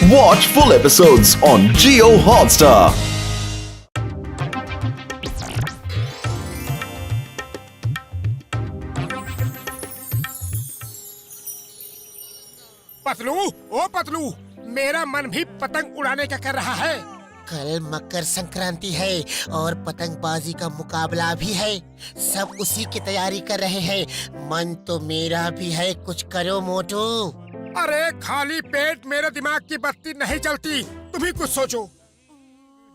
Watch full episodes on Jio Hotstar. Patlu, ओ पतलू, मेरा मन भी पतंग उड़ाने का कर रहा है। कल मकर संक्रांति है और पतंगबाजी का मुकाबला भी है। सब उसी की तैयारी कर रहे हैं। मन तो मेरा भी है, कुछ करो मोटू। अरे खाली पेट मेरे दिमाग की बत्ती नहीं चलती, तुम ही कुछ सोचो।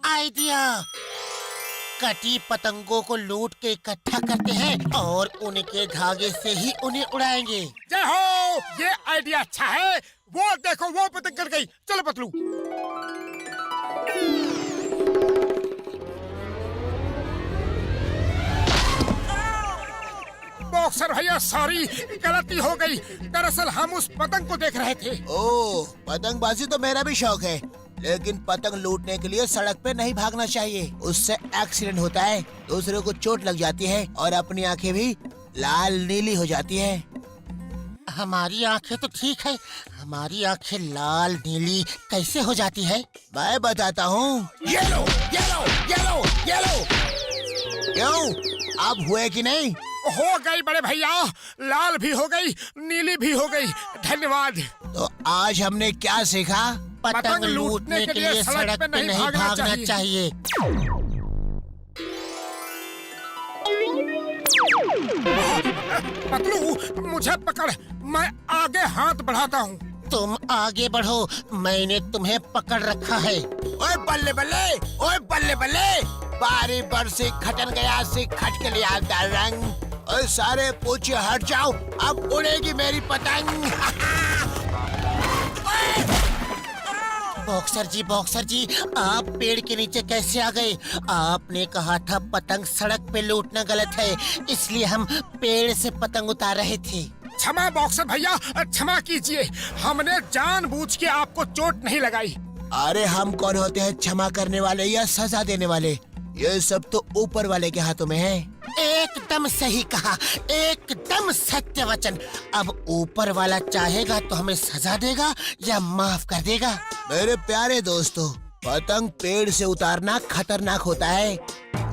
आइडिया, कटी पतंगों को लूट के इकट्ठा करते हैं और उनके धागे से ही उन्हें उड़ाएंगे। जय हो, ये आइडिया अच्छा है। वो देखो, वो पतंग कट गई। चलो पतलू। बॉक्सर भैया सॉरी, गलती हो गई। दरअसल हम उस पतंग को देख रहे थे। ओह, पतंगबाजी तो मेरा भी शौक है, लेकिन पतंग लूटने के लिए सड़क पे नहीं भागना चाहिए। उससे एक्सीडेंट होता है, दूसरे को चोट लग जाती है और अपनी आंखें भी लाल नीली हो जाती है। हमारी आंखें तो ठीक है, हमारी आंखें लाल नीली कैसे हो जाती है? मैं बताता हूँ। Yellow yellow yellow yellow. क्यों, अब हुए कि नहीं? हो गई बड़े भैया, लाल भी हो गई, नीली भी हो गई। धन्यवाद। तो आज हमने क्या सीखा? पतंग लूटने के लिए सड़क पे नहीं भागना चाहिए। पतलू मुझे पकड़, मैं आगे हाथ बढ़ाता हूँ। तुम आगे बढ़ो, मैंने तुम्हें पकड़ रखा है। ओए बल्ले बल्ले, ओए बल्ले बल्ले, बारी बरसी खटन गया से खट के लिया रंग। ओए सारे पूछे हट जाओ, अब उड़ेगी मेरी पतंग। बॉक्सर जी, आप पेड़ के नीचे कैसे आ गए? आपने कहा था पतंग सड़क पे लूटना गलत है, इसलिए हम पेड़ से पतंग उतार रहे थे। क्षमा बॉक्सर भैया, क्षमा कीजिए, हमने जानबूझ के आपको चोट नहीं लगाई। अरे हम कौन होते हैं क्षमा करने वाले या सजा देने वाले? ये सब तो ऊपर वाले के हाथों में है। एकदम सही कहा, एकदम सत्य वचन। अब ऊपर वाला चाहेगा तो हमें सजा देगा या माफ कर देगा। मेरे प्यारे दोस्तों, पतंग पेड़ से उतारना खतरनाक होता है।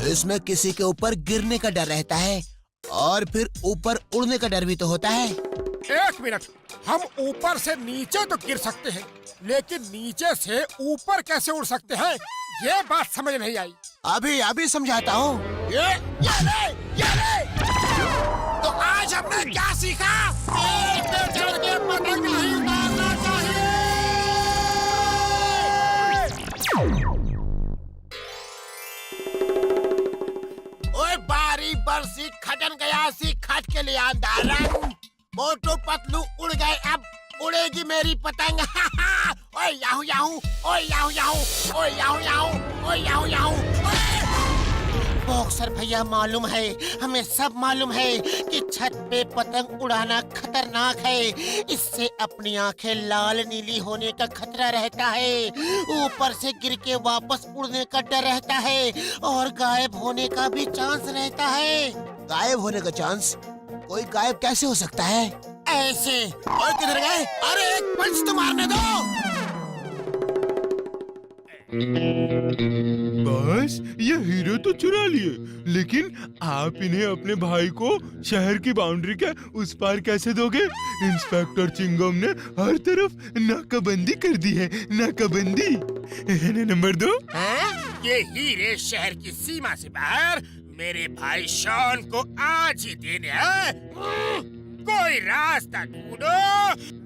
इसमें किसी के ऊपर गिरने का डर रहता है और फिर ऊपर उड़ने का डर भी तो होता है। एक मिनट, हम ऊपर से नीचे तो गिर सकते हैं, लेकिन नीचे से ऊपर कैसे उड़ सकते हैं? ये बात समझ नहीं आई। अभी समझाता हूँ। ये ले। तो आज हमने क्या सीखा? पेड़ पे चढ़ के पतंग नहीं उतारना चाहिए। ओए बारी बरसी खटन गया सी खट के लिया रंग। मोटू पतलू उड़ गए, अब उड़ेगी मेरी पतंग। ओए याहू याहू, ओए याहू याहू, ओए याहू याहू, ओए याहू याहू। बॉक्सर भैया मालूम है, हमें सब मालूम है कि छत पे पतंग उड़ाना खतरनाक है। इससे अपनी आंखें लाल नीली होने का खतरा रहता है, ऊपर से गिर के वापस उड़ने का डर रहता है और गायब होने का भी चांस रहता है। गायब होने का चांस? कोई गायब कैसे हो सकता है? ऐसे। और किधर गए? अरे एक पंच तो मारने दो। बस ये हीरो तो चुरा लिए, लेकिन आप इन्हें अपने भाई को शहर की बाउंड्री के उस पार कैसे दोगे? इंस्पेक्टर चिंगम ने हर तरफ नाकाबंदी कर दी है, नाकाबंदी। नंबर 2, ये हीरे शहर की सीमा से बाहर मेरे भाई शॉन को आज ही देने हैं। कोई रास्ता ढूंढो।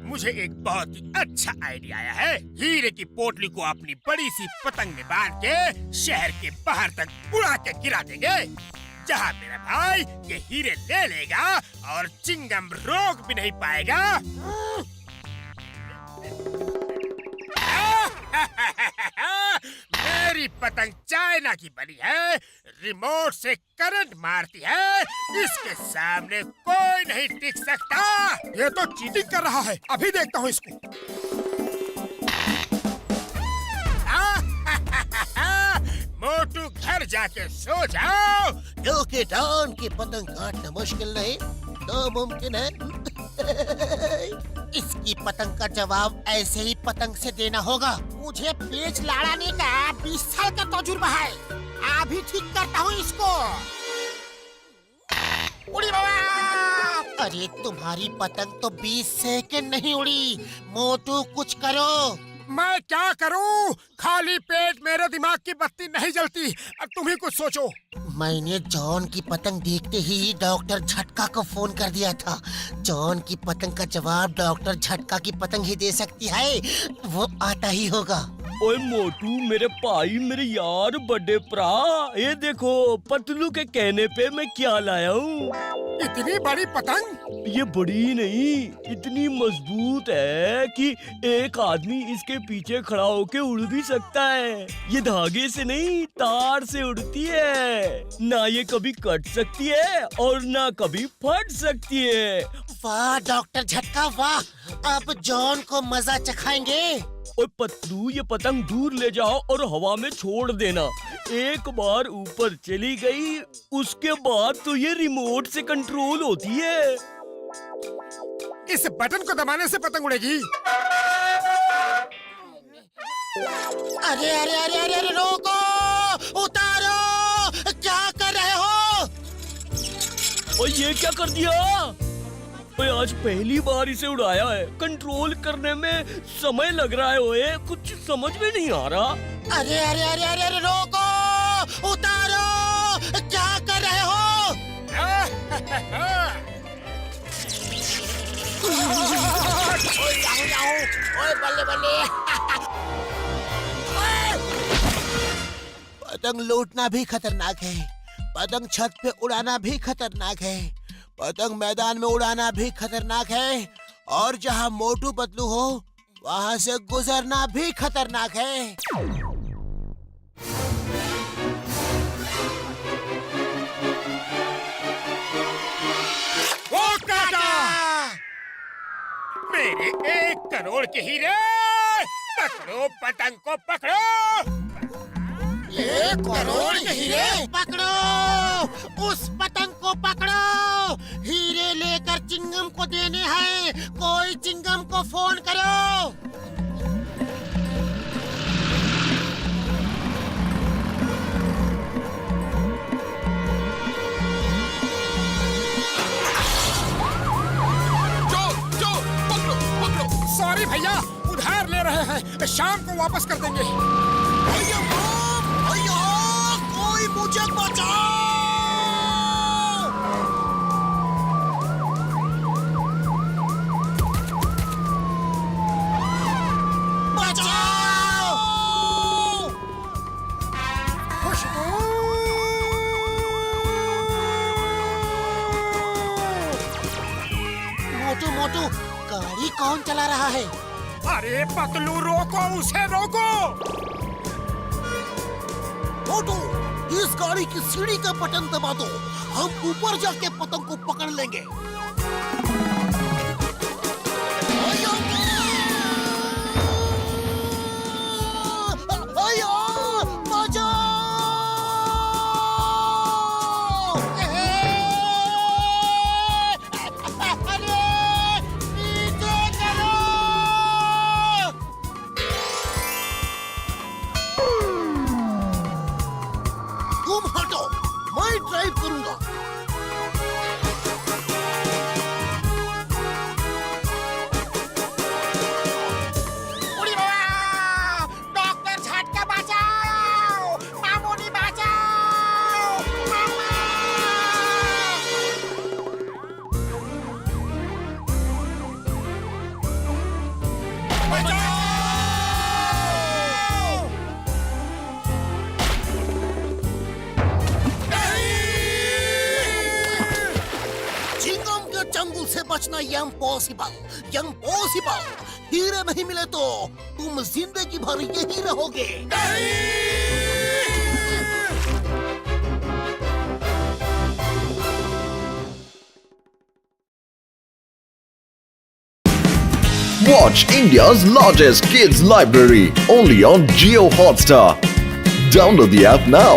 मुझे एक बहुत ही अच्छा आइडिया आया है। हीरे की पोटली को अपनी बड़ी सी पतंग में बांध के शहर के बाहर तक उड़ा के गिरा देंगे, जहाँ मेरा भाई ये हीरे ले लेगा और चिंगम रोक भी नहीं पाएगा। मेरी पतंग चाइना की बनी है, रिमोट से करंट मारती है, इसके सामने कोई नहीं टिक सकता। ये तो चीटिंग कर रहा है, अभी देखता हूँ इसको। मोटू घर जाके सो जाओ। जो कि डॉन की पतंग काटना मुश्किल नहीं, तो मुमकिन है। इसकी पतंग का जवाब ऐसे ही पतंग से देना होगा। मुझे पेच लड़ाने का 20 साल का तजुर्बा है। अभी ठीक करता हूँ इसको। उड़ी बाबा! अरे तुम्हारी पतंग तो 20 सेकंड नहीं उड़ी। मोटू कुछ करो। मैं क्या करूं? खाली पेट मेरे दिमाग की बत्ती नहीं जलती। अब तुम ही कुछ सोचो। मैंने जॉन की पतंग देखते ही डॉक्टर झटका को फोन कर दिया था। जॉन की पतंग का जवाब डॉक्टर झटका की पतंग ही दे सकती है। वो आता ही होगा। ओए मोटू, मेरे भाई, मेरे यार, बड़े भरा, ये देखो पतलू के कहने पे मैं क्या लाया हूँ। इतनी बड़ी पतंग? ये बड़ी नहीं, इतनी मजबूत है कि एक आदमी इसके पीछे खड़ा होके उड़ भी सकता है। ये धागे से नहीं, तार से उड़ती है। ना ये कभी कट सकती है और ना कभी फट सकती है। वाह डॉक्टर झटका वाह! अब जॉन को मजा चखाएंगे। ओए पतलू, ये पतंग दूर ले जाओ और हवा में छोड़ देना। एक बार ऊपर चली गई, उसके बाद तो ये रिमोट से कंट्रोल होती है। इस बटन को दबाने से पतंग उड़ेगी। अरे अरे अरे अरे अरे रोको! उतारो! क्या कर रहे हो? और ये क्या कर दिया? ओए आज पहली बार इसे उड़ाया है। कंट्रोल करने में समय लग रहा है। ओए कुछ समझ में नहीं आ रहा। अरे अरे अरे अरे अरे रोको! उतारो! क्या कर रहे हो? ओए बल्ले बल्ले! पतंग लूटना भी खतरनाक है। पतंग छत पे उड़ाना भी खतरनाक है। पतंग मैदान में उड़ाना भी खतरनाक है। और जहाँ मोटू पतलू हो वहाँ से गुजरना भी खतरनाक है। वो काका! मेरे 1 करोड़ के हीरे! पकड़ो पतंग को, पकड़ो! 1 करोड़ के हीरे पकड़ो! उस पतंग को पकड़ो! हीरे लेकर चिंगम को देने हैं। कोई चिंगम को फोन करो। सॉरी भैया, उधार ले रहे हैं। शाम को वापस कर देंगे। कोई मुझे बचाओ! बचाओ! खुशबू! मोटू मोटू, गाड़ी कौन चला रहा है? अरे पतलू, रोको उसे, रोको! मोटू, इस गाड़ी की सीढ़ी का बटन दबा दो। हम ऊपर जाके पतंग को पकड़ लेंगे। तुम हटो, मैं ड्राइव करूंगा। उड़ी बाबा! डॉक्टर झटका बचाओ! मामूनी बचाओ! मामा! बचाओ! चिंगम के चंगुल से बचना इम्पॉसिबल। हीरे नहीं मिले तो तुम जिंदगी भर यही रहोगे। Watch India's largest kids library only on Jio Hotstar. Download the app now.